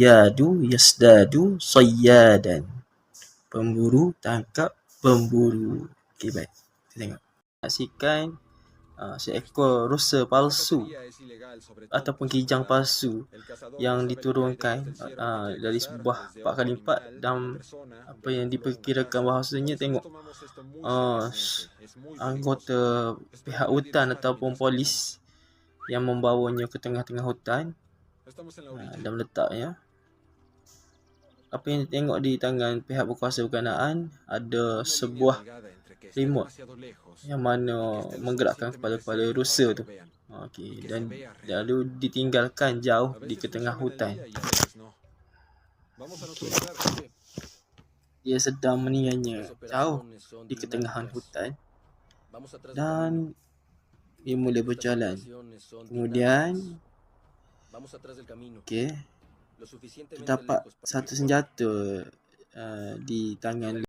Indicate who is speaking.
Speaker 1: Yadu yasdadu sayyadan. Pemburu tangkap pemburu. Okey, baik. Kita tengok. Saksikan seekor rusa palsu ataupun kijang palsu yang diturunkan dari sebuah 4x4 dan apa yang diperkirakan bahawasanya tengok anggota pihak hutan ataupun polis yang membawanya ke tengah-tengah hutan dan meletaknya. Apa yang tengok di tangan pihak berkuasa berkenaan ada sebuah remote yang mana menggerakkan kepala-kepala rusa tu. Okey, dan lalu ditinggalkan jauh di tengah hutan. Okay. Dia sedang meninggalnya jauh di ketengahan hutan dan dia mula berjalan. Kemudian terdapat satu senjata di tangan